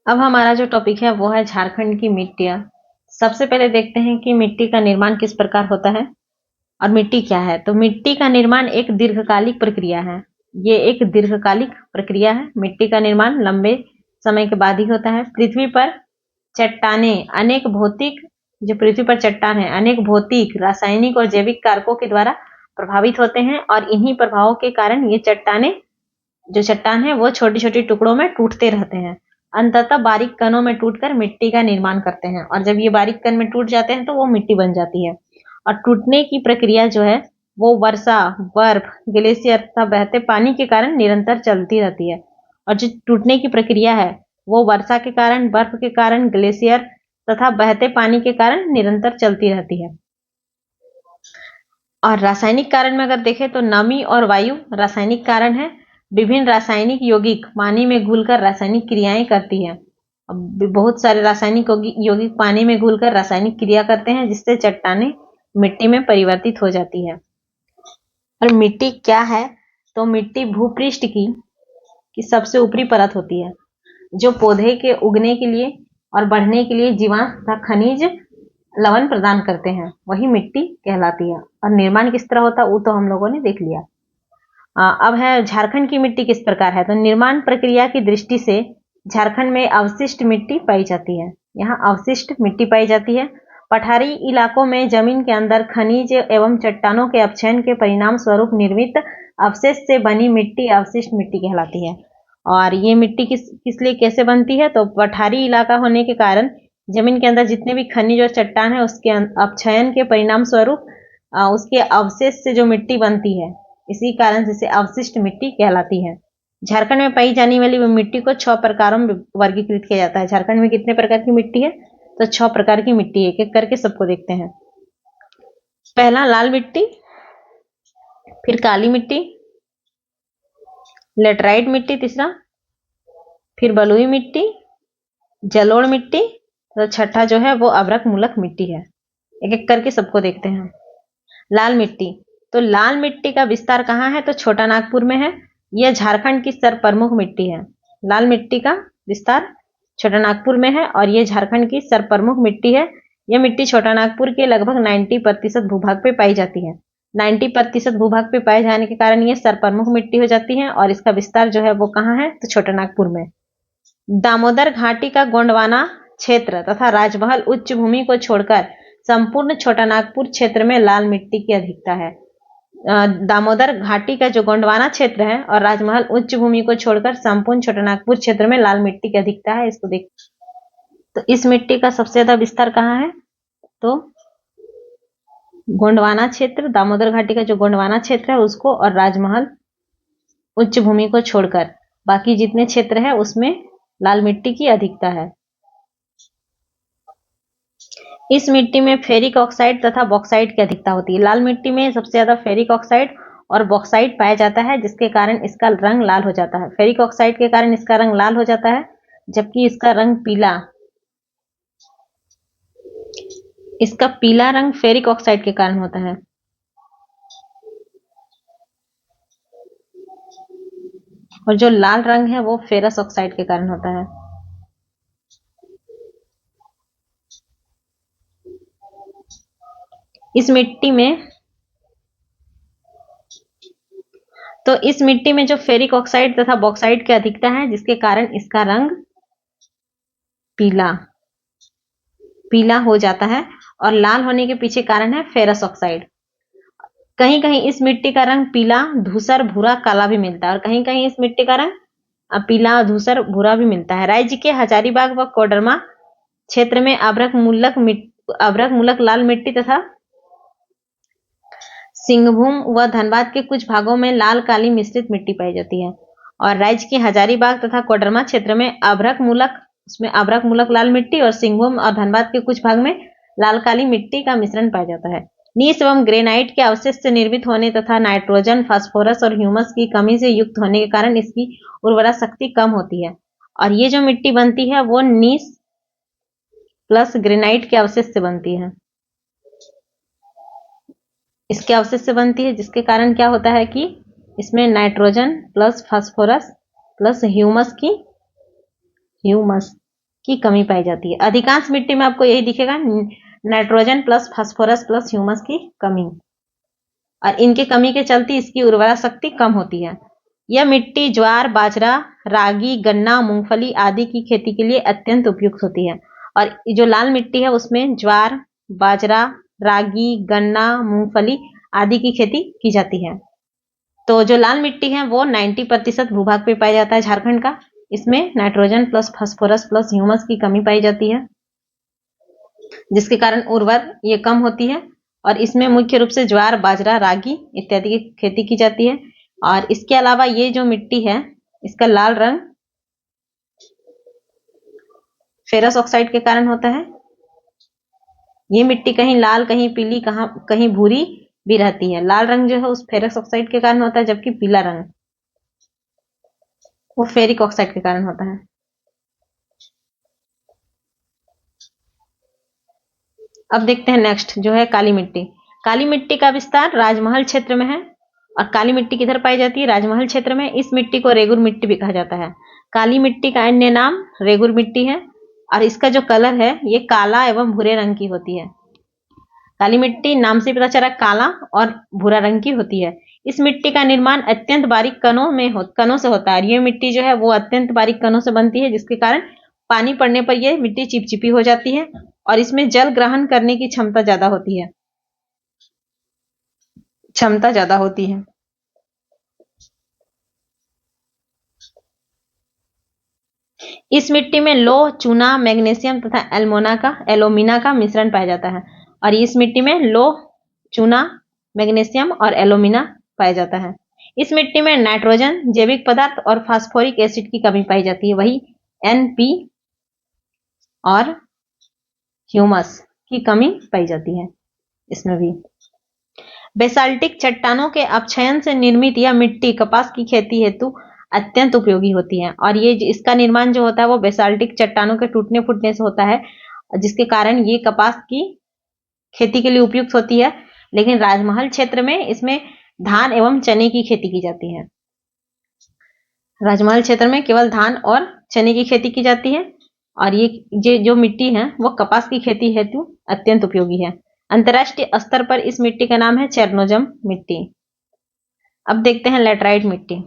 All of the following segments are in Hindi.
अब हमारा जो टॉपिक है वो है झारखंड की मिट्टियाँ। सबसे पहले देखते हैं कि मिट्टी का निर्माण किस प्रकार होता है और मिट्टी क्या है। तो मिट्टी का निर्माण एक दीर्घकालिक प्रक्रिया है। ये एक दीर्घकालिक प्रक्रिया है। मिट्टी का निर्माण लंबे समय के बाद ही होता है। पृथ्वी पर चट्टाने अनेक भौतिक जो पृथ्वी पर चट्टान है अनेक भौतिक, रासायनिक और जैविक कारकों के द्वारा प्रभावित होते हैं और इन्हीं प्रभावों के कारण ये चट्टान है वो छोटी छोटी टुकड़ों में टूटते रहते हैं। अंततः बारीक कणों में टूटकर मिट्टी का निर्माण करते हैं और जब ये बारीक कण में टूट जाते हैं तो वो मिट्टी बन जाती है। और टूटने की प्रक्रिया जो है वो वर्षा, बर्फ, ग्लेशियर तथा बहते पानी के कारण निरंतर चलती रहती है। और जो टूटने की प्रक्रिया है वो वर्षा के कारण, बर्फ के कारण, ग्लेशियर तथा बहते पानी के कारण निरंतर चलती रहती है। और रासायनिक कारण में अगर देखें तो नमी और वायु रासायनिक कारण है। विभिन्न रासायनिक यौगिक पानी में घुलकर रासायनिक क्रियाएं करती है। बहुत सारे रासायनिक यौगिक पानी में घुलकर रासायनिक क्रिया करते हैं जिससे चट्टानें मिट्टी में परिवर्तित हो जाती है। और मिट्टी क्या है? तो मिट्टी भूपृष्ठ की सबसे ऊपरी परत होती है जो पौधे के उगने के लिए और बढ़ने के लिए जीवांश तथा खनिज लवण प्रदान करते हैं, वही मिट्टी कहलाती है। और निर्माण किस तरह होता है वो तो हम लोगों ने देख लिया। अब है झारखंड की मिट्टी किस प्रकार है। तो निर्माण प्रक्रिया की दृष्टि से झारखंड में अवशिष्ट मिट्टी पाई जाती है। यहाँ अवशिष्ट मिट्टी पाई जाती है। पठारी इलाकों में जमीन के अंदर खनिज एवं चट्टानों के अपक्षयन के परिणाम स्वरूप निर्मित अवशेष से बनी मिट्टी अवशिष्ट मिट्टी कहलाती है। और ये मिट्टी किस लिए कैसे बनती है? तो पठारी इलाका होने के कारण जमीन के अंदर जितने भी खनिज और चट्टान है उसके अपक्षयन के परिणाम स्वरूप उसके अवशेष से जो मिट्टी बनती है, इसी कारण से इसे अवशिष्ट मिट्टी कहलाती है। झारखंड में पाई जाने वाली मिट्टी को 6 प्रकारों में वर्गीकृत किया जाता है। झारखंड में कितने प्रकार की मिट्टी है? तो 6 प्रकार की मिट्टी है। एक एक करके सबको देखते हैं। पहला लाल मिट्टी, फिर काली मिट्टी, लेटराइट मिट्टी तीसरा, फिर बलुई मिट्टी, जलोढ़ मिट्टी, तो छठा जो है वो अभ्रक मूलक मिट्टी है। एक एक करके सबको देखते हैं। लाल मिट्टी, तो लाल मिट्टी का विस्तार कहाँ है? तो छोटा नागपुर में है। यह झारखंड की सर्वप्रमुख मिट्टी है। लाल मिट्टी का विस्तार छोटा नागपुर में है और यह झारखंड की सर्वप्रमुख मिट्टी है। यह मिट्टी छोटा नागपुर के लगभग 90% भूभाग पे पाई जाती है। 90% भूभाग पे पाए जाने के कारण यह सर्वप्रमुख मिट्टी हो जाती है और इसका विस्तार जो है वो कहाँ है? तो छोटा नागपुर में। दामोदर घाटी का गोंडवाना क्षेत्र तथा राजमहल उच्च भूमि को छोड़कर संपूर्ण छोटा नागपुर क्षेत्र में लाल मिट्टी की अधिकता है। दामोदर घाटी का जो गोंडवाना क्षेत्र है और राजमहल उच्च भूमि को छोड़कर संपूर्ण छोटा नागपुर क्षेत्र में लाल मिट्टी की अधिकता है। इसको देख, तो इस मिट्टी का सबसे ज्यादा विस्तार कहाँ है? तो गोंडवाना क्षेत्र, दामोदर घाटी का जो गोंडवाना क्षेत्र है उसको और राजमहल उच्च भूमि को छोड़कर बाकी जितने क्षेत्र है उसमें लाल मिट्टी की अधिकता है। इस मिट्टी में फेरिक ऑक्साइड तथा बॉक्साइट की अधिकता होती है। लाल मिट्टी में सबसे ज्यादा फेरिक ऑक्साइड और बॉक्साइट पाया जाता है जिसके कारण इसका रंग लाल हो जाता है। फेरिक ऑक्साइड के कारण इसका रंग लाल हो जाता है जबकि इसका पीला रंग फेरिक ऑक्साइड के कारण होता है। और जो लाल रंग है वो फेरस ऑक्साइड के कारण होता है। इस मिट्टी में जो फेरिक ऑक्साइड तथा बॉक्साइट की अधिकता है जिसके कारण इसका रंग पीला हो जाता है और लाल होने के पीछे कारण है फेरस ऑक्साइड। कहीं कहीं इस मिट्टी का रंग पीला, धूसर, भूरा, काला भी मिलता है और कहीं कहीं इस मिट्टी का रंग पीला, धूसर, भूरा भी मिलता है। राज्य के हजारीबाग व कोडरमा क्षेत्र में अभ्रक मूलक लाल मिट्टी तथा सिंहभूम व धनबाद के कुछ भागों में लाल काली मिश्रित मिट्टी पाई जाती है। और राज्य के हजारीबाग तथा कोडरमा क्षेत्र में अभ्रक मूलक लाल मिट्टी और सिंहभूम और धनबाद के कुछ भाग में लाल काली मिट्टी का मिश्रण पाया जाता है। नीस एवं ग्रेनाइट के अवशेष से निर्मित होने तथा नाइट्रोजन, फास्फोरस और ह्यूमस की कमी से युक्त होने के कारण इसकी उर्वरा शक्ति कम होती है। और ये जो मिट्टी बनती है वो नीस प्लस ग्रेनाइट के अवशेष से बनती है। इसके अवशेष से बनती है जिसके कारण क्या होता है कि इसमें nitrogen plus phosphorus plus humus की कमी पाई जाती है। अधिकांश मिट्टी में आपको यही दिखेगा, nitrogen plus phosphorus plus humus की कमी, और इनके कमी के चलते इसकी उर्वरा शक्ति कम होती है। यह मिट्टी ज्वार, बाजरा, रागी, गन्ना, मूंगफली आदि की खेती के लिए अत्यंत उपयुक्त होती है। और जो लाल मिट्टी है उसमें ज्वार, बाजरा, रागी, गन्ना, मूंगफली आदि की खेती की जाती है। तो जो लाल मिट्टी है वो 90% भूभाग पे पाया जाता है झारखंड का। इसमें nitrogen plus phosphorus plus humus की कमी पाई जाती है, जिसके कारण उर्वर ये कम होती है। और इसमें मुख्य रूप से ज्वार, बाजरा, रागी इत्यादि की खेती की जाती है। और इसके अलावा ये जो मिट्टी है इसका लाल रंग फेरस ऑक्साइड के कारण होता है। ये मिट्टी कहीं लाल, कहीं पीली, कहीं भूरी भी रहती है। लाल रंग जो है उस फेरस ऑक्साइड के कारण होता है, जबकि पीला रंग वो फेरिक ऑक्साइड के कारण होता है। अब देखते हैं नेक्स्ट जो है काली मिट्टी। काली मिट्टी का विस्तार राजमहल क्षेत्र में है। और काली मिट्टी किधर पाई जाती है? राजमहल क्षेत्र में। इस मिट्टी को रेगुर मिट्टी भी कहा जाता है। काली मिट्टी का अन्य नाम रेगुर मिट्टी है। और इसका जो कलर है ये काला एवं भूरे रंग की होती है। काली मिट्टी नाम से पता चला काला और भूरा रंग की होती है। इस मिट्टी का निर्माण अत्यंत बारीक कणों से होता है। ये मिट्टी जो है वो अत्यंत बारीक कणों से बनती है, जिसके कारण पानी पड़ने पर यह मिट्टी चिपचिपी हो जाती है और इसमें जल ग्रहण करने की क्षमता ज्यादा होती है। इस मिट्टी में लोह, चूना, मैग्नीशियम तथा एल्यूमिना का मिश्रण पाया जाता है। और इस मिट्टी में लोह, चूना, मैग्नीशियम और एल्यूमिना पाया जाता है। इस मिट्टी में नाइट्रोजन, जैविक पदार्थ और फास्फोरिक एसिड की कमी पाई जाती है। वही NP और ह्यूमस की कमी पाई जाती है इसमें भी। बेसाल्टिक चट्टानों के अपक्षयन से निर्मित यह मिट्टी कपास की खेती हेतु अत्यंत उपयोगी होती है। और ये इसका निर्माण जो होता है वो बेसाल्टिक चट्टानों के टूटने फूटने से होता है, जिसके कारण ये कपास की खेती के लिए उपयुक्त होती है। लेकिन राजमहल क्षेत्र में इसमें धान एवं चने की खेती की जाती है। राजमहल क्षेत्र में केवल धान और चने की खेती की जाती है। और ये जो मिट्टी है वो कपास की खेती हेतु अत्यंत उपयोगी है। अंतरराष्ट्रीय स्तर पर इस मिट्टी का नाम है चेरनोजम मिट्टी। अब देखते हैं लेटराइट मिट्टी।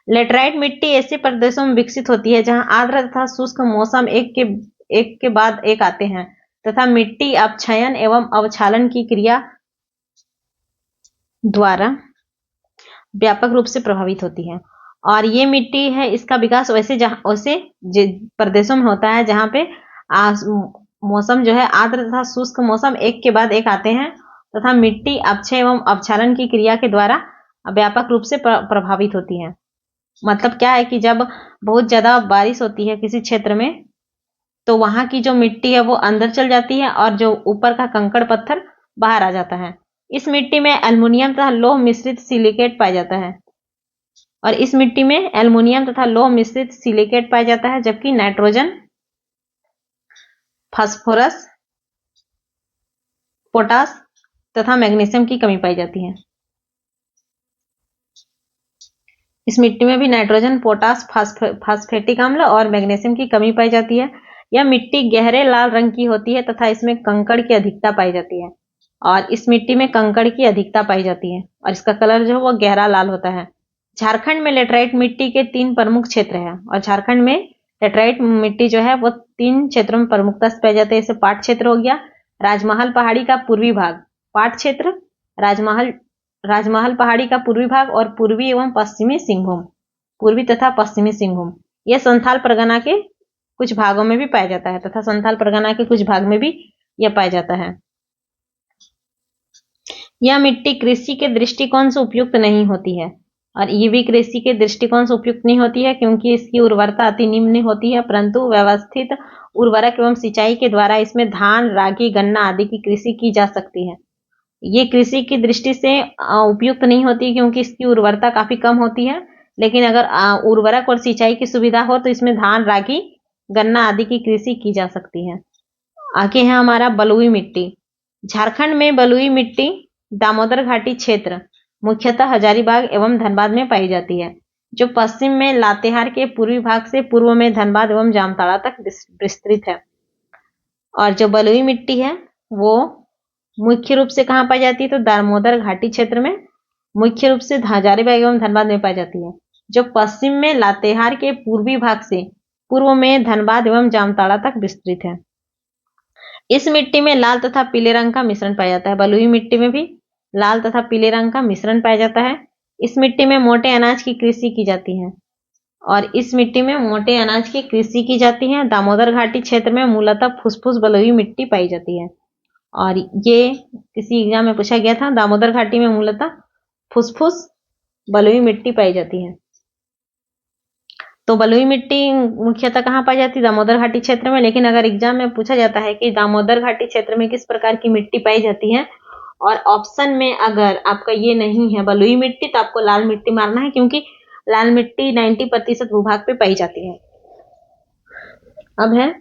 लेटराइट मिट्टी ऐसे प्रदेशों में विकसित होती है जहां आर्द्र तथा शुष्क मौसम एक के बाद एक आते हैं तथा मिट्टी अपक्षयन एवं अवक्षालन की क्रिया द्वारा व्यापक रूप से प्रभावित होती है। और ये मिट्टी है इसका विकास वैसे प्रदेशों में होता है जहां पे मौसम जो है आर्द्र तथा शुष्क मौसम एक के बाद एक आते हैं तथा मिट्टी अपक्षय एवं अवक्षालन की क्रिया के द्वारा व्यापक रूप से प्रभावित होती है। मतलब क्या है कि जब बहुत ज्यादा बारिश होती है किसी क्षेत्र में तो वहां की जो मिट्टी है वो अंदर चल जाती है और जो ऊपर का कंकड़ पत्थर बाहर आ जाता है। इस मिट्टी में एल्युमिनियम तथा लोह मिश्रित सिलिकेट पाया जाता है। और इस मिट्टी में एल्युमिनियम तथा लोह मिश्रित सिलिकेट पाया जाता है, जबकि नाइट्रोजन, फास्फोरस, पोटास तथा मैग्नीशियम की कमी पाई जाती है। इस मिट्टी में भी नाइट्रोजन, पोटास, फास्फेटिक अम्ल और मैग्नीशियम की कमी पाई जाती है। यह मिट्टी गहरे लाल रंग की होती है तथा इसमें कंकड़ की अधिकता पाई जाती है। और इस मिट्टी में कंकड़ की अधिकता पाई जाती है और इसका कलर जो है वो गहरा लाल होता है। झारखंड में लेटराइट मिट्टी के 3 प्रमुख क्षेत्र हैं। और झारखंड में लेटराइट मिट्टी जो है वो 3 क्षेत्रों में प्रमुखता से पाई जाती है। जैसे पाट क्षेत्र हो गया, राजमहल पहाड़ी का पूर्वी भाग, पाट क्षेत्र, राजमहल पहाड़ी का पूर्वी भाग और पूर्वी एवं पश्चिमी सिंहभूम, पूर्वी तथा पश्चिमी सिंहभूम। यह संथाल परगना के कुछ भागों में भी पाया जाता है तथा संथाल परगना के कुछ भाग में भी यह पाया जाता है। यह मिट्टी कृषि के दृष्टिकोण से उपयुक्त नहीं होती है। और ये भी कृषि के दृष्टिकोण से उपयुक्त नहीं होती है क्योंकि इसकी उर्वरता अति निम्न होती है, परंतु व्यवस्थित उर्वरक एवं सिंचाई के द्वारा इसमें धान, रागी, गन्ना आदि की कृषि की जा सकती है। ये कृषि की दृष्टि से उपयुक्त नहीं होती क्योंकि इसकी उर्वरता काफी कम होती है। लेकिन अगर उर्वरक और सिंचाई की सुविधा हो तो इसमें धान, रागी, गन्ना आदि की कृषि की जा सकती है। आगे है हमारा बलुई मिट्टी। झारखंड में बलुई मिट्टी दामोदर घाटी क्षेत्र, मुख्यतः हजारीबाग एवं धनबाद में पाई जाती है। जो पश्चिम में लातेहार के पूर्वी भाग से पूर्व में धनबाद एवं जामताड़ा तक विस्तृत है। और जो बलुई मिट्टी है वो मुख्य रूप से कहाँ पाई जाती है, तो दामोदर घाटी क्षेत्र में मुख्य रूप से हजारीबाग एवं धनबाद में पाई जाती है। जो पश्चिम में लातेहार के पूर्वी भाग से पूर्व में धनबाद एवं जामताड़ा तक विस्तृत है। इस मिट्टी में लाल तथा पीले रंग का मिश्रण पाया जाता है। बलुई मिट्टी में भी लाल तथा पीले रंग का मिश्रण पाया जाता है। इस मिट्टी में मोटे अनाज की कृषि की जाती है और इस मिट्टी में मोटे अनाज की कृषि की जाती है। दामोदर घाटी क्षेत्र में मूलतः फुसफुस बलुई मिट्टी पाई जाती है और ये किसी एग्जाम में पूछा गया था। दामोदर घाटी में मूलतः फुसफुस बलुई मिट्टी पाई जाती है। तो बलुई मिट्टी मुख्यतः कहाँ पाई जाती है, दामोदर घाटी क्षेत्र में। लेकिन अगर एग्जाम में पूछा जाता है कि दामोदर घाटी क्षेत्र में किस प्रकार की मिट्टी पाई जाती है और ऑप्शन में अगर आपका ये नहीं है बलुई मिट्टी तो आपको लाल मिट्टी मारना है, क्योंकि लाल मिट्टी 90% भूभाग पे पाई जाती है। अब है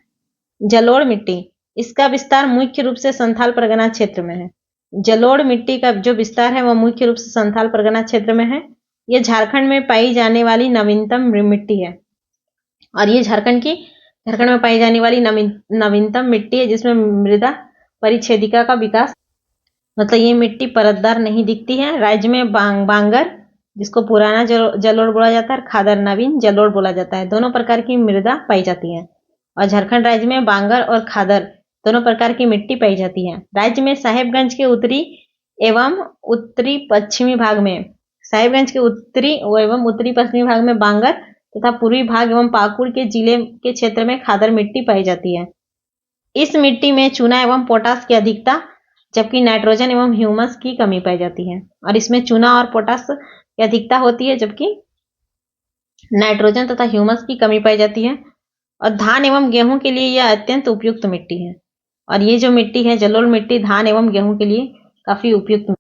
जलोढ़ मिट्टी। इसका विस्तार मुख्य रूप से संथाल परगना क्षेत्र में है। जलोढ़ मिट्टी का जो विस्तार है वह मुख्य रूप से संथाल परगना क्षेत्र में है। यह झारखंड में पाई जाने वाली नवीनतम मिट्टी है और ये झारखंड में पाई जाने वाली नवीनतम मिट्टी है जिसमें मृदा परिच्छेदिका का विकास, मतलब ये मिट्टी परतदार नहीं दिखती है। राज्य में बांगर, जिसको पुराना जलोढ़ बोला जाता है, खादर नवीन जलोढ़ बोला जाता है, दोनों प्रकार की मृदा पाई जाती है। और झारखंड राज्य में बांगर और खादर दोनों प्रकार की मिट्टी पाई जाती है। राज्य में साहेबगंज के उत्तरी एवं उत्तरी पश्चिमी भाग में बांगर तथा पूर्वी भाग एवं पाकुड़ के जिले के क्षेत्र में खादर मिट्टी पाई जाती है। इस मिट्टी में चूना एवं पोटास की अधिकता, जबकि नाइट्रोजन एवं ह्यूमस की कमी पाई जाती है। और इसमें चूना और पोटास की अधिकता होती है जबकि नाइट्रोजन तथा ह्यूमस की कमी पाई जाती है। और धान एवं गेहूं के लिए यह अत्यंत उपयुक्त मिट्टी है। और ये जो मिट्टी है जलोढ़ मिट्टी धान एवं गेहूं के लिए काफी उपयुक्त।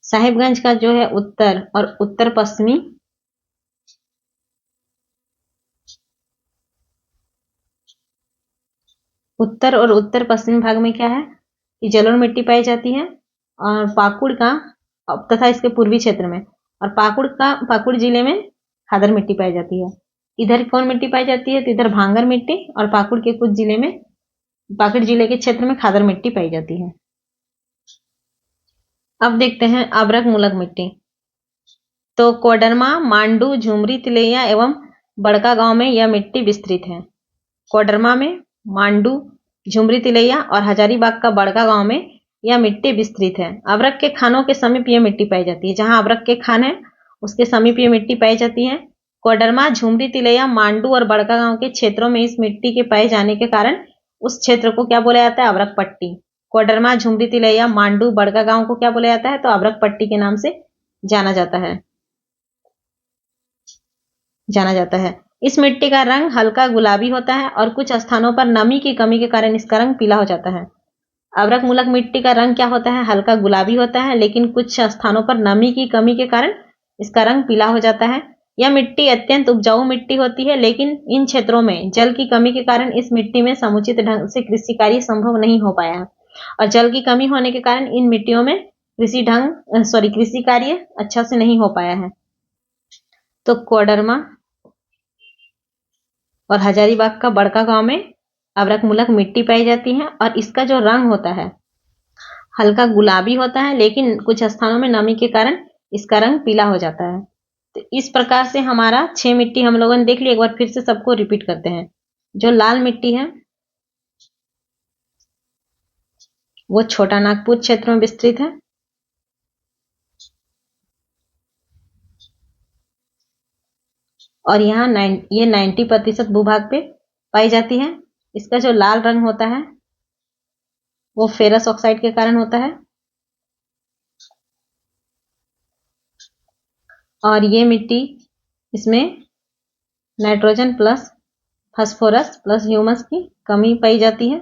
साहिबगंज का जो है उत्तर और उत्तर पश्चिमी भाग में क्या है कि जलोढ़ मिट्टी पाई जाती है। और पाकुड़ का तथा इसके पूर्वी क्षेत्र में, और पाकुड़ जिले में खादर मिट्टी पाई जाती है। इधर कौन मिट्टी पाई जाती है, तो इधर भांगर मिट्टी, और पाकुड़ के कुछ जिले में, पाकुड़ जिले के क्षेत्र में खादर मिट्टी पाई जाती है। अब देखते हैं अब्रक मूलक मिट्टी। तो कोडरमा, मांडू, झुमरी, तिलैया एवं बड़का गांव में यह मिट्टी विस्तृत है। कोडरमा में, मांडू, झुमरी, तिलैया और हजारीबाग का बड़का गांव में यह मिट्टी विस्तृत है। अब्रक के खानों के समीप यह मिट्टी पाई जाती है। जहां अब्रक के खान है उसके समीप यह मिट्टी पाई जाती है। कोडरमा, झुमरी, तिलैया, मांडू और बड़का गांव के क्षेत्रों में इस मिट्टी के पाए जाने के कारण उस क्षेत्र को क्या बोला जाता है, अब्रक पट्टी। कोडरमा, झुमरी, तिलैया, मांडू, बड़का गांव को क्या बोला जाता है, तो अब्रक पट्टी के नाम से जाना जाता है। इस मिट्टी का रंग हल्का गुलाबी होता है और कुछ स्थानों पर नमी की कमी के कारण इसका रंग पीला हो जाता है। अब्रक मूलक मिट्टी का रंग क्या होता है, हल्का गुलाबी होता है, लेकिन कुछ स्थानों पर नमी की कमी के कारण इसका रंग पीला हो जाता है। यह मिट्टी अत्यंत उपजाऊ मिट्टी होती है, लेकिन इन क्षेत्रों में जल की कमी के कारण इस मिट्टी में समुचित ढंग से कृषि कार्य संभव नहीं हो पाया है। और जल की कमी होने के कारण इन मिट्टियों में कृषि कार्य अच्छा से नहीं हो पाया है। तो कोडरमा और हजारीबाग का बड़का गांव में अब्रक मूलक मिट्टी पाई जाती है और इसका जो रंग होता है हल्का गुलाबी होता है, लेकिन कुछ स्थानों में नमी के कारण इसका रंग पीला हो जाता है। तो इस प्रकार से हमारा 6 मिट्टी हम लोगों ने देख ली। एक बार फिर से सबको रिपीट करते हैं। जो लाल मिट्टी है वो छोटा नागपुर क्षेत्र में विस्तृत है। और यहाँ ये 90% भूभाग पे पाई जाती है। इसका जो लाल रंग होता है वो फेरस ऑक्साइड के कारण होता है। और ये मिट्टी, इसमें nitrogen plus phosphorus plus humus की कमी पाई जाती है।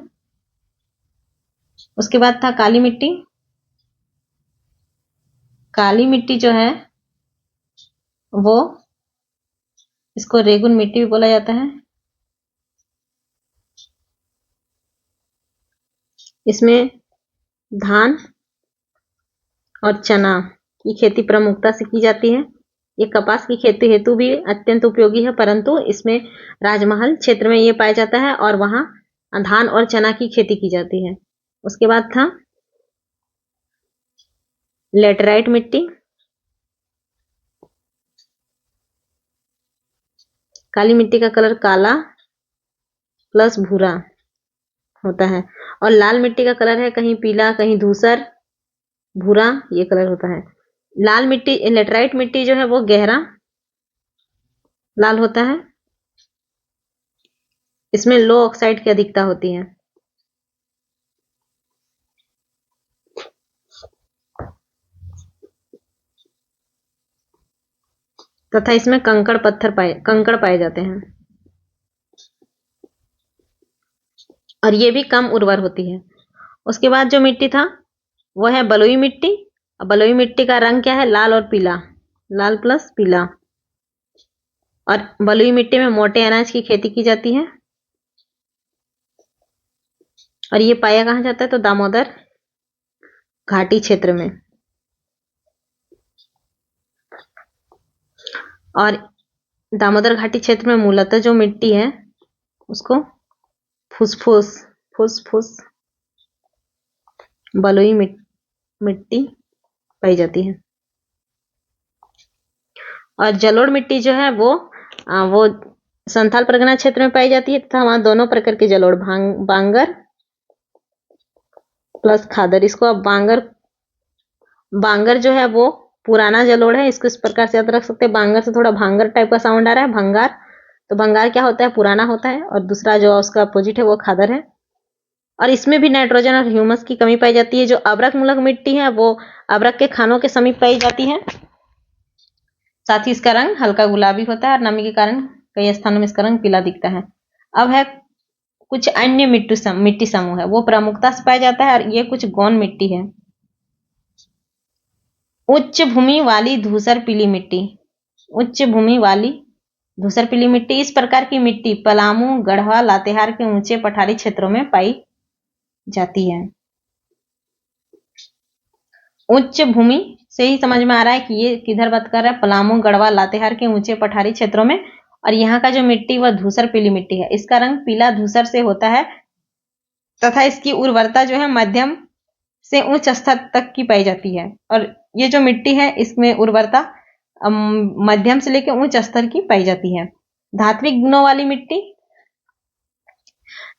उसके बाद था काली मिट्टी। काली मिट्टी जो है वो, इसको रेगुन मिट्टी भी बोला जाता है। इसमें धान और चना की खेती प्रमुखता से की जाती है। ये कपास की खेती हेतु भी अत्यंत उपयोगी है, परंतु इसमें राजमहल क्षेत्र में ये पाया जाता है और वहां धान और चना की खेती की जाती है। उसके बाद था लेटराइट मिट्टी। काली मिट्टी का कलर काला प्लस भूरा होता है और लाल मिट्टी का कलर है कहीं पीला कहीं धूसर भूरा, ये कलर होता है। लाल मिट्टी लेटराइट मिट्टी जो है वो गहरा लाल होता है, इसमें लो ऑक्साइड की अधिकता होती है। तथा इसमें कंकड़ पाए जाते हैं और ये भी कम उर्वर होती है। उसके बाद जो मिट्टी था वो है बलुई मिट्टी। बलुई मिट्टी का रंग क्या है? लाल और पीला, लाल प्लस पीला। और बलुई मिट्टी में मोटे अनाज की खेती की जाती है और ये पाया कहाँ जाता है? तो दामोदर घाटी क्षेत्र में। और दामोदर घाटी क्षेत्र में मूलतः जो मिट्टी है उसको फुसफुस फुसफुस बलुई मिट्टी पाई जाती है। और जलोढ़ मिट्टी जो है वो संथाल परगना क्षेत्र में पाई जाती है तथा वहां दोनों प्रकार के जलोढ़ बांगर प्लस खादर। इसको अब बांगर जो है वो पुराना जलोढ़ है, इसको इस प्रकार से याद रख सकते हैं। बांगर से थोड़ा भांगर टाइप का साउंड आ रहा है, भंगार। तो भंगार क्या होता है? पुराना होता है। और दूसरा जो उसका अपोजिट है वो खादर है। और इसमें भी नाइट्रोजन और ह्यूमस की कमी पाई जाती है। जो अब्रक मूलक मिट्टी है वो अब्रक के खानों के समीप पाई जाती है। साथ ही इसका रंग हल्का गुलाबी होता है और नमी के कारण कई स्थानों में इसका रंग पीला दिखता है। अब है कुछ अन्य मिट्टी समूह है, वो प्रमुखता से पाया जाता है और ये कुछ गौण मिट्टी है। उच्च भूमि वाली धूसर पीली मिट्टी। उच्च भूमि वाली धूसर पीली मिट्टी, इस प्रकार की मिट्टी पलामू, गढ़वा, लातेहार के ऊंचे पठारी क्षेत्रों में पाई जाती है। उच्च भूमि से ही समझ में आ रहा है कि ये किधर बात कर रहा है? पलामू, गढ़वा, लातेहार के ऊंचे पठारी क्षेत्रों में। और यहाँ का जो मिट्टी वह धूसर पीली मिट्टी है, इसका रंग पीला धूसर से होता है तथा इसकी उर्वरता जो है मध्यम से उच्च स्तर तक की पाई जाती है। और ये जो मिट्टी है इसमें उर्वरता मध्यम से लेकर उच्च स्तर की पाई जाती है। धात्विक गुणों वाली मिट्टी,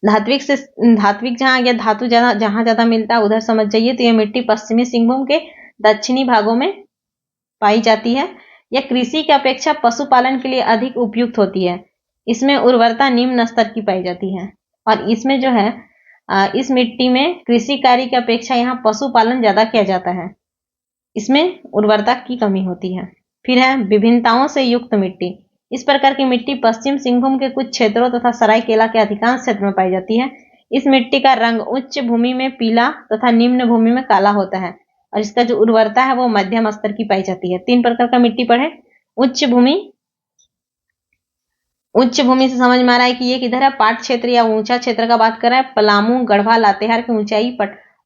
धात्विक जहां या धातु जहां ज्यादा मिलता है उधर समझ जाइए। तो यह मिट्टी पश्चिमी सिंहभूम के दक्षिणी भागों में पाई जाती है। यह कृषि की अपेक्षा पशुपालन के लिए अधिक उपयुक्त होती है। इसमें उर्वरता निम्न स्तर की पाई जाती है और इसमें जो है इस मिट्टी में कृषि कार्य की अपेक्षा यहाँ पशुपालन ज्यादा किया जाता है। इसमें उर्वरता की कमी होती है। फिर है विभिन्नताओं से युक्त मिट्टी। इस प्रकार की मिट्टी पश्चिम सिंहभूम के कुछ क्षेत्रों तथा सरायकेला के अधिकांश क्षेत्र में पाई जाती है। इस मिट्टी का रंग उच्च भूमि में पीला तथा निम्न भूमि में काला होता है और इसका जो उर्वरता है वो मध्यम स्तर की पाई जाती है। 3 प्रकार का मिट्टी पढ़े। उच्च भूमि से समझ में आ रहा है कि ये किधर है? पाट क्षेत्र या ऊंचा क्षेत्र का बात कर रहा है। पलामू, गढ़वा, लातेहार के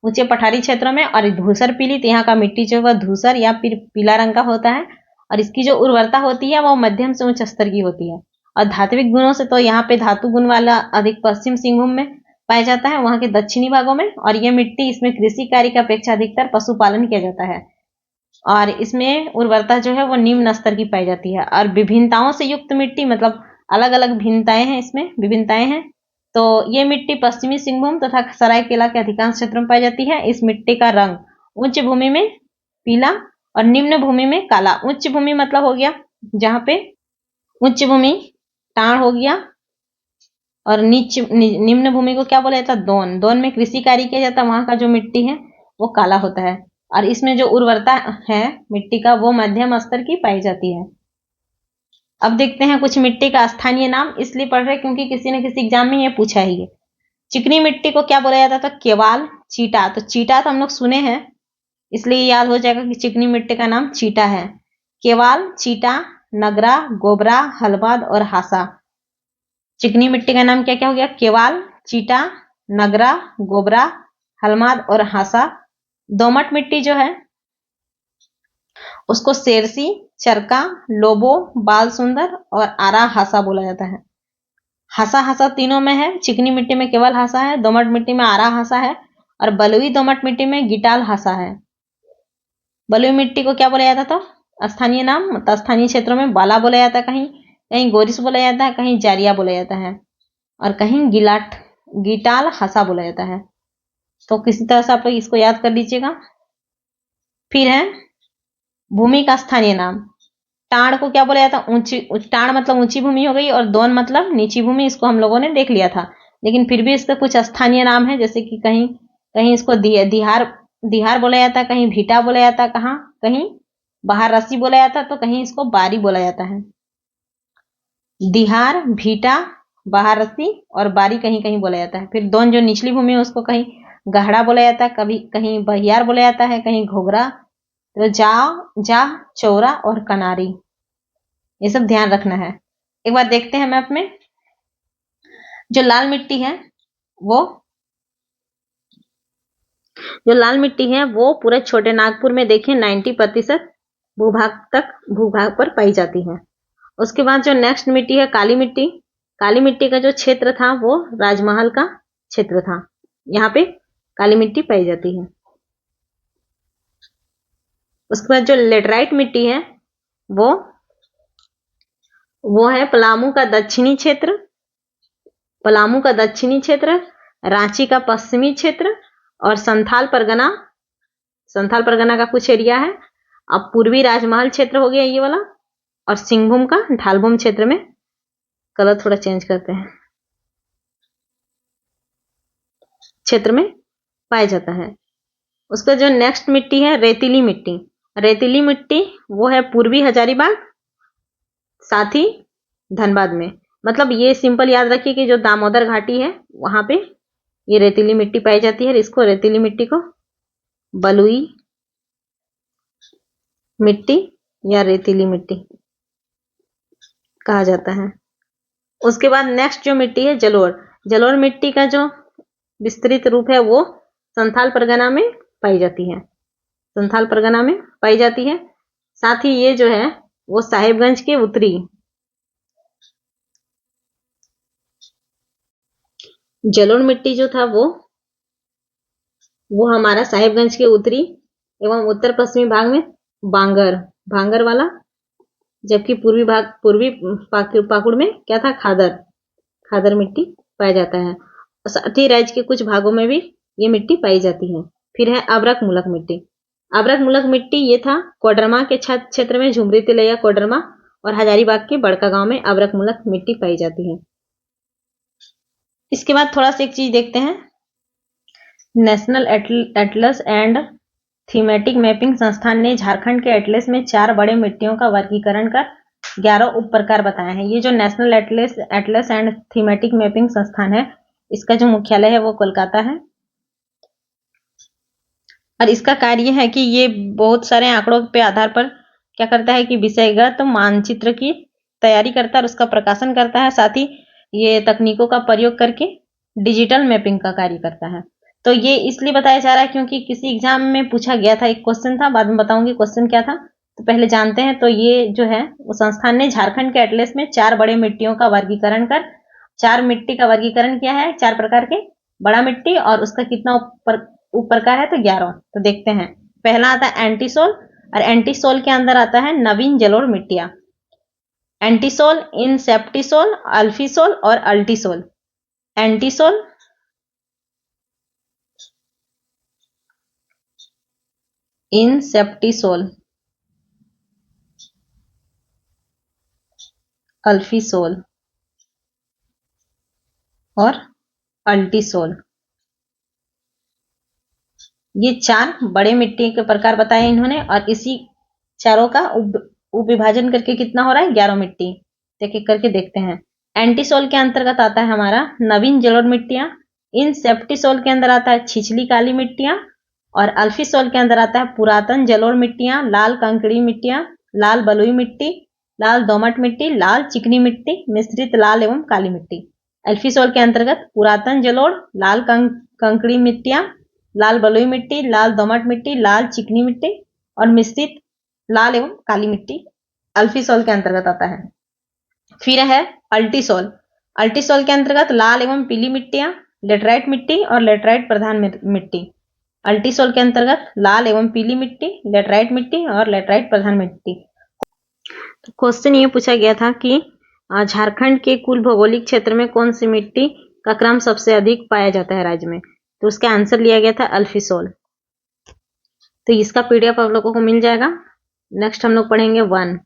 ऊंचे पठारी क्षेत्रों में। और धूसर पीली, तो यहाँ का मिट्टी जो है वह धूसर या फिर पीला रंग का होता है और इसकी जो उर्वरता होती है वो मध्यम से उच्च स्तर की होती है। और धात्विक गुणों से तो यहाँ पे धातु गुण वाला अधिक पश्चिम सिंहभूम में पाया जाता है, वहां के दक्षिणी भागों में। और यह मिट्टी इसमें कृषि कार्य की अपेक्षा अधिकतर पशुपालन किया जाता है और इसमें उर्वरता जो है वो निम्न स्तर की पाई जाती है। और विभिन्नताओं से युक्त मिट्टी मतलब अलग अलग भिन्नताएं हैं, इसमें विभिन्नताएं हैं। तो ये मिट्टी पश्चिमी सिंहभूम तथा सरायकेला के अधिकांश क्षेत्रों में पाई जाती है। इस मिट्टी का रंग उच्च भूमि में पीला और निम्न भूमि में काला। उच्च भूमि मतलब हो गया जहां पे उच्च भूमि टाण हो गया और निम्न भूमि को क्या बोला जाता है? दोन। दोन में कृषि कार्य किया जाता है, वहां का जो मिट्टी है वो काला होता है और इसमें जो उर्वरता है मिट्टी का वो मध्यम स्तर की पाई जाती है। अब देखते हैं कुछ मिट्टी का स्थानीय नाम, इसलिए पढ़ रहे क्योंकि किसी न किसी एग्जाम में ये पूछा है। ये चिकनी मिट्टी को क्या बोला जाता था? केवाल, चीटा। तो चीटा तो हम लोग सुने हैं इसलिए याद हो जाएगा कि चिकनी मिट्टी का नाम चीटा है। केवाल, चीटा, नगरा, गोबरा, हलबाद और हासा। चिकनी मिट्टी का नाम क्या क्या हो गया? केवाल, चीटा, नगरा, गोबरा, हलमाद और हासा। दोमट मिट्टी जो है उसको सेरसी, चरका, लोबो, बाल सुंदर और आरा हासा बोला जाता है। हासा हासा तीनों में है। चिकनी मिट्टी में केवल हासा है, दोमट मिट्टी में आरा हासा है और बलुई दोमट मिट्टी में गिटाल हासा है। बलुई मिट्टी को क्या बोला जाता था? स्थानीय नाम, मतलब स्थानीय क्षेत्रों में बाला बोला जाता है, कहीं कहीं गोरिस बोला जाता है, कहीं जारिया बोला जाता है और कहीं गिटाल हासा बोला जाता है। तो किसी तरह से आप लोग इसको याद कर लीजिएगा। फिर है भूमि का स्थानीय नाम। टाड़ को क्या बोला जाता है? ऊंची। टाड़ मतलब ऊंची भूमि हो गई और दोन मतलब नीची भूमि। इसको हम लोगों ने देख लिया था, लेकिन फिर भी इसका कुछ स्थानीय नाम है, जैसे कि कहीं कहीं इसको दिहार बोला जाता है, कहीं भीटा बोला जाता है, कहीं बाहर रस्सी बोला जाता है, तो कहीं इसको बारी बोला जाता है। दिहार, भीटा, बाहर रस्सी और बारी कहीं कहीं बोला जाता है। फिर दोन जो निचली भूमि है उसको कहीं गहड़ा बोला जाता है, कभी कहीं बहियार बोला जाता है, कहीं घोघरा, तो जा, चौरा और कनारी, ये सब ध्यान रखना है। एक बार देखते हैं मैप में। जो लाल मिट्टी है वो पूरे छोटे नागपुर में देखिए 90% भूभाग पर पाई जाती है। उसके बाद जो नेक्स्ट मिट्टी है काली मिट्टी। काली मिट्टी का जो क्षेत्र था वो राजमहल का क्षेत्र था। यहाँ पे काली मिट्टी पाई जाती है। उसके बाद जो लेटराइट मिट्टी है वो है पलामू का दक्षिणी क्षेत्र, रांची का पश्चिमी क्षेत्र और संथाल परगना का कुछ एरिया है। अब पूर्वी राजमहल क्षेत्र हो गया ये वाला, और सिंहभूम का ढालभूम क्षेत्र में, कलर थोड़ा चेंज करते हैं, क्षेत्र में पाया जाता है। उसका जो नेक्स्ट मिट्टी है रेतीली मिट्टी वो है पूर्वी हजारीबाग, साथ ही धनबाद में। मतलब ये सिंपल याद रखिए कि जो दामोदर घाटी है वहां पे ये रेतीली मिट्टी पाई जाती है। इसको रेतीली मिट्टी को बलुई मिट्टी या रेतीली मिट्टी कहा जाता है। उसके बाद नेक्स्ट जो मिट्टी है जलोर मिट्टी का जो विस्तृत रूप है वो संथाल परगना में पाई जाती है। साथ ही ये जो है वो साहिबगंज के उत्तरी, जलोढ़ मिट्टी जो था वो हमारा साहिबगंज के उत्तरी एवं उत्तर पश्चिमी भाग में भांगर वाला, जबकि पूर्वी पाकुड़ में क्या था? खादर मिट्टी पाया जाता है। साथ ही राज्य के कुछ भागों में भी ये मिट्टी पाई जाती है। फिर है अब्रक मुलक मिट्टी ये था कोडरमा के क्षेत्र में, झुमरी तिलैया कोडरमा और हजारीबाग के बड़का गांव में अब्रक मुलक मिट्टी पाई जाती है। इसके बाद थोड़ा सा एक चीज देखते हैं। National Atlas and thematic mapping संस्थान ने झारखंड के एटलस में 4 बड़े मिट्टियों का वर्गीकरण कर 11 उप प्रकार बताए हैं। ये जो national Atlas and thematic mapping संस्थान है, इसका जो मुख्यालय है वो कोलकाता है और इसका कार्य है कि ये बहुत सारे आंकड़ों पे आधार पर क्या करता है कि विषयगत मानचित्र की तैयारी करता है और उसका प्रकाशन करता है। साथ ही ये तकनीकों का प्रयोग करके डिजिटल मैपिंग का कार्य करता है। तो ये इसलिए बताया जा रहा है क्योंकि किसी एग्जाम में पूछा गया था, एक क्वेश्चन था, बाद में बताऊंगी क्वेश्चन क्या था, तो पहले जानते हैं। तो ये जो है वो संस्थान ने झारखंड के एटलस में 4 बड़े मिट्टियों का वर्गीकरण कर 4 मिट्टी का वर्गीकरण किया है, 4 प्रकार के बड़ा मिट्टी, और उसका कितना उप प्रकार है? तो 11। तो देखते हैं। पहला आता है एंटीसोल, और एंटीसोल के अंदर आता है नवीन जलोढ़ मिट्टियां। एंटीसोल, इनसेप्टिसोल, अल्फीसोल और अल्टीसोल। एंटीसोल, इनसेप्टिसोल, अल्फीसोल और अल्टीसोल, ये 4 बड़े मिट्टी के प्रकार बताए इन्होंने, और इसी चारों का उप विभाजन करके कितना हो रहा है? 11 मिट्टी। एक एक करके देखते हैं। एंटीसोल के अंतर्गत आता है हमारा नवीन जलोढ़ मिट्टियां, इनसेप्टिसोल के अंदर आता है छिछली काली मिट्टियां, और अल्फीसोल के अंदर आता है पुरातन जलोढ़ मिट्टियां, लाल कंकड़ी मिट्टियां, लाल बलुई मिट्टी, लाल दोमट मिट्टी, लाल चिकनी मिट्टी, मिश्रित लाल एवं काली मिट्टी। अल्फीसोल के अंतर्गत पुरातन जलोढ़, लाल कंकड़ी मिट्टियां, लाल बलुई मिट्टी, लाल दोमट मिट्टी, लाल चिकनी मिट्टी और मिश्रित लाल एवं काली मिट्टी अल्फीसॉल के अंतर्गत आता है। फिर है अल्टीसॉल। अल्टीसॉल के अंतर्गत लाल एवं पीली मिट्टियां, लेटराइट मिट्टी और लेटराइट प्रधान मिट्टी। अल्टीसॉल के अंतर्गत लाल एवं पीली मिट्टी, लेटराइट मिट्टी और लेटराइट प्रधान मिट्टी। क्वेश्चन ये पूछा गया था कि झारखंड के कुल भौगोलिक क्षेत्र में कौन सी मिट्टी का क्रम सबसे अधिक पाया जाता है राज्य में, तो उसका आंसर लिया गया था अल्फीसॉल। तो इसका पीडीएफ आप लोगों को मिल जाएगा। नेक्स्ट हम लोग पढ़ेंगे 1।